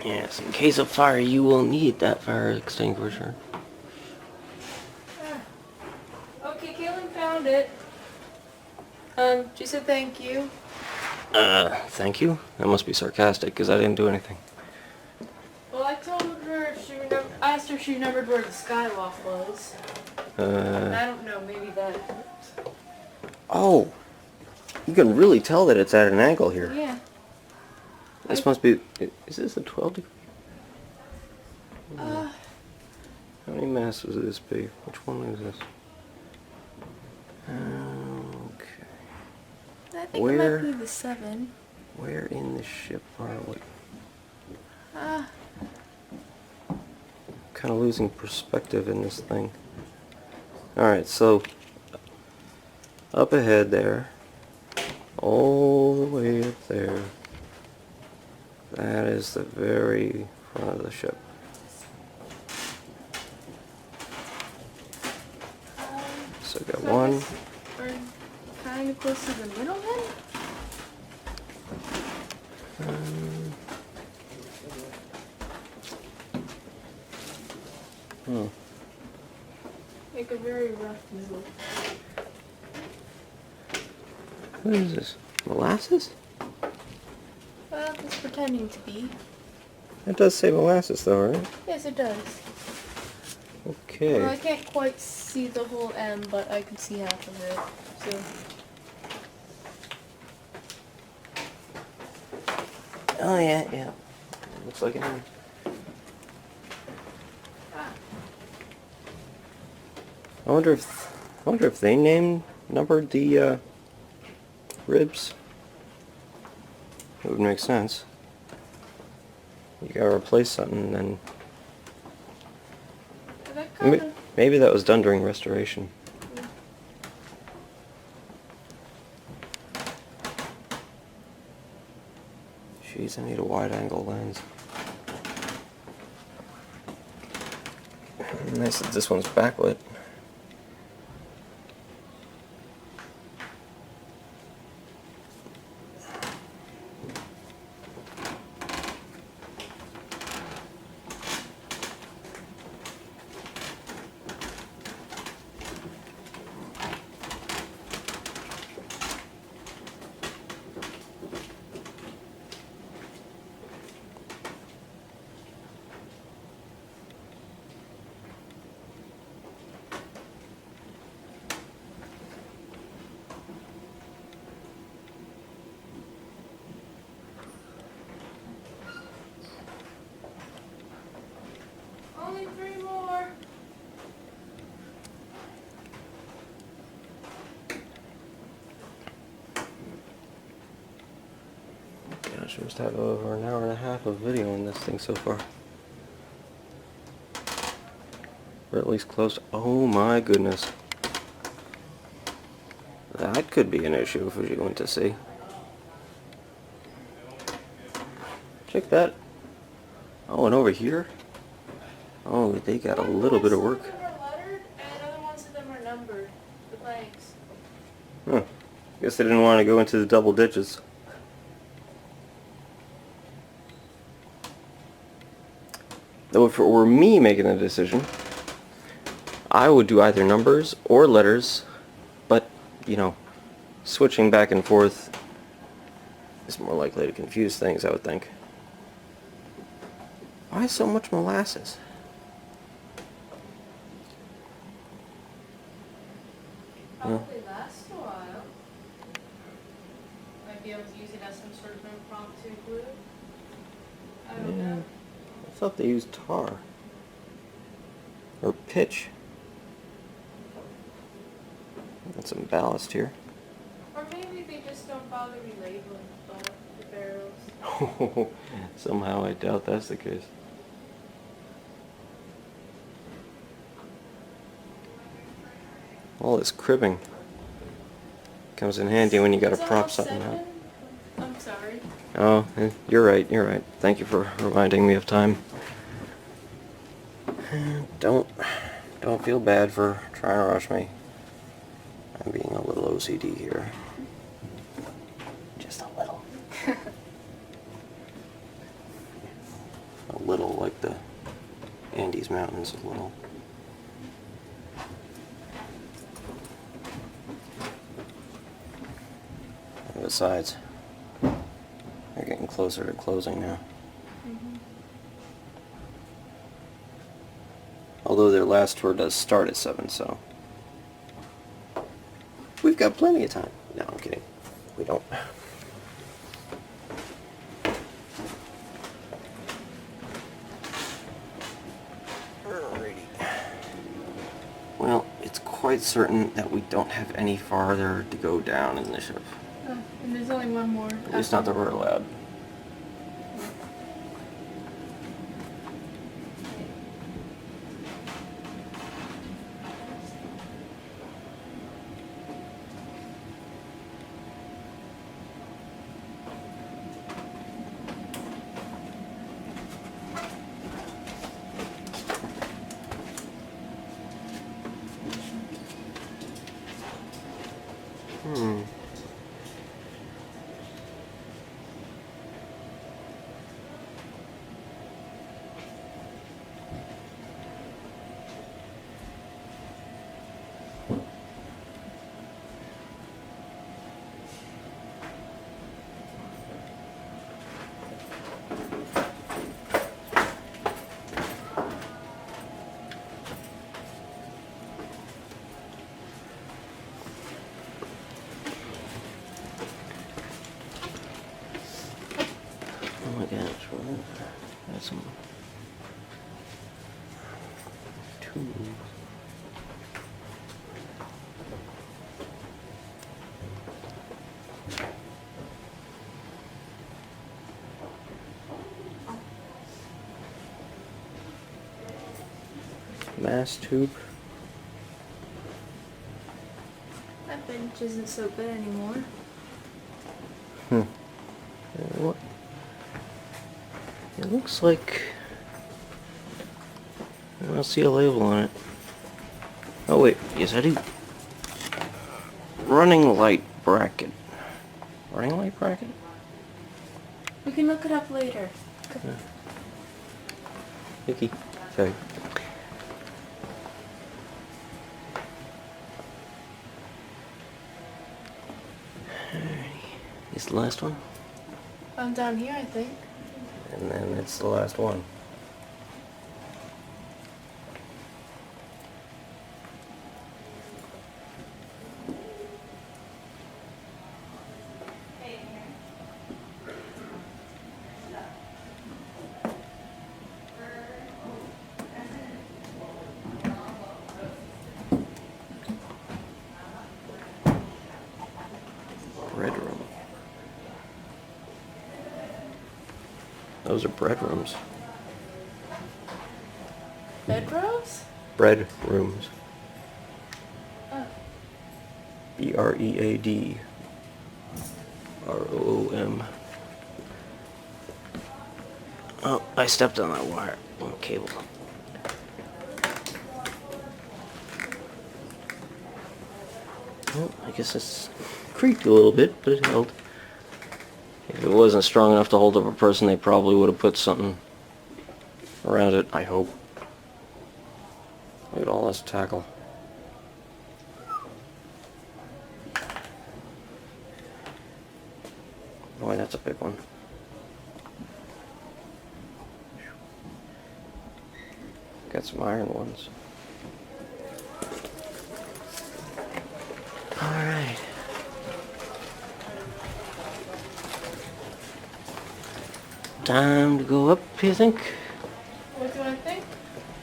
Speaker 4: Yes, in case of fire, you will need that fire extinguisher.
Speaker 10: Okay, Caitlin found it. She said thank you.
Speaker 4: Thank you? That must be sarcastic, because I didn't do anything.
Speaker 10: Well, I told her I asked her if she remembered where the skywalk was. I don't know, maybe that.
Speaker 4: Oh! You can really tell that it's at an angle here.
Speaker 10: Yeah.
Speaker 4: This must be... Is this a 12 degree?
Speaker 10: Uh,
Speaker 4: How many masks would this be? Which one is this? Okay.
Speaker 10: I think
Speaker 4: Where-
Speaker 10: it might be the 7.
Speaker 4: Where in the ship are we? Kind of losing perspective in this thing. Alright, so... Up ahead there. All the way up there. That is the very front of the ship. So got one.
Speaker 10: We're kind of close to the middle then? Like a very rough middle.
Speaker 4: What is this? Molasses?
Speaker 10: Well, it's pretending to be.
Speaker 4: It does say molasses though, right?
Speaker 10: Yes, it does.
Speaker 4: Okay.
Speaker 10: Well, I can't quite see the whole M, but I can see half of it. So.
Speaker 4: Oh yeah, yeah. Looks like it. I wonder if they numbered the ribs. It would make sense. You gotta replace something, then
Speaker 10: That kind of.
Speaker 4: maybe that was done during restoration. Jeez, I need a wide-angle lens. Nice that this one's backlit.
Speaker 10: Only 3 more.
Speaker 4: Gosh, we must have over an hour and a half of video in this thing so far. Or at least close. Oh my goodness. That could be an issue if we went to see. Check that. Oh, and over here? Oh, they got a little bit of work.
Speaker 10: Some of them are lettered, and other ones of them are numbered. The blanks.
Speaker 4: Huh. Guess they didn't want to go into the double ditches. Though if it were me making the decision, I would do either numbers or letters, but, you know, switching back and forth is more likely to confuse things, I would think. Why so much molasses?
Speaker 10: Probably lasts a while. Might be able to use it as some sort of impromptu glue. I don't know.
Speaker 4: I thought they used tar. Or pitch. Got some ballast here.
Speaker 10: Or maybe they just don't bother relabeling the barrels.
Speaker 4: Somehow I doubt that's the case. All this cribbing comes in handy when you gotta
Speaker 10: It's
Speaker 4: prop
Speaker 10: almost
Speaker 4: something
Speaker 10: 7.
Speaker 4: out.
Speaker 10: I'm sorry.
Speaker 4: Oh, you're right, you're right. Thank you for reminding me of time. Don't feel bad for trying to rush me. I'm being a little OCD here. Just a little. A little, like the Andes Mountains, a little. And besides, they're getting closer to closing now. Although their last tour does start at 7, so we've got plenty of time. No, I'm kidding. We don't. Alrighty. Well, it's quite certain that we don't have any farther to go down in the ship.
Speaker 10: Oh, and there's only one more.
Speaker 4: At least not that we're allowed. tube. Mass tube.
Speaker 10: That bench isn't so good anymore.
Speaker 4: What? It looks like I don't see a label on it. Oh wait, yes I do. Running light bracket. Running light bracket?
Speaker 10: We can look it up later.
Speaker 4: Vicky. Sorry. Is the last one?
Speaker 10: I'm down here, I think.
Speaker 4: And then it's the last one. Bread room. Those are bread rooms.
Speaker 10: Bedrooms?
Speaker 4: Bread rooms.
Speaker 10: Oh.
Speaker 4: BREAD ROOM. Oh, I stepped on that wire. Oh, cable. Well, I guess it's creaked a little bit, but it held. If it wasn't strong enough to hold up a person, they probably would have put something around it, I hope. Look at all this tackle. Boy, that's a big one. Got some iron ones. Alright. Time to go up, you think?
Speaker 10: What do I think?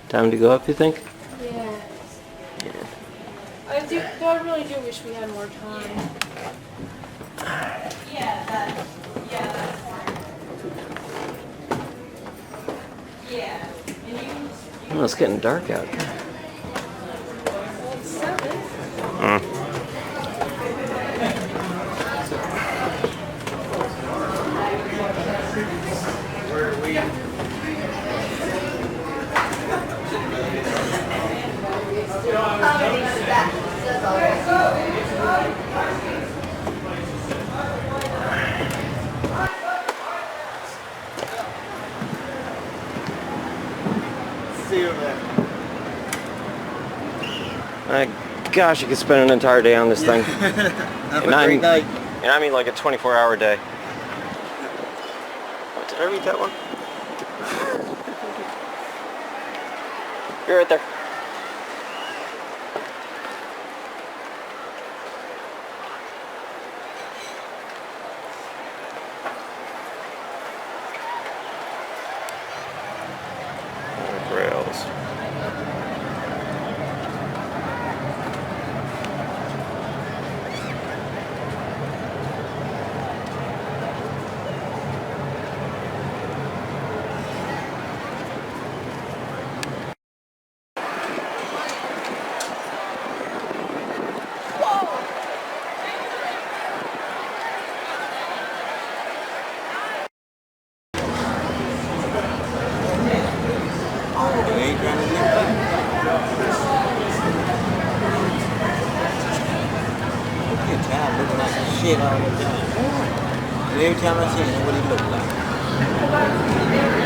Speaker 4: Time to go up, you think?
Speaker 10: Yes.
Speaker 4: Yeah.
Speaker 10: I really do wish we had more time.
Speaker 4: Well, it's getting dark out.
Speaker 10: Well, it's 7.
Speaker 8: See you there.
Speaker 4: My gosh, you could spend an entire day on this thing.
Speaker 3: Have
Speaker 4: And
Speaker 3: a great night.
Speaker 4: And I mean like a 24-hour day. Oh, did I read that one? You're right there. Rails.
Speaker 3: Shit all the time. And every time I see him, what he look like?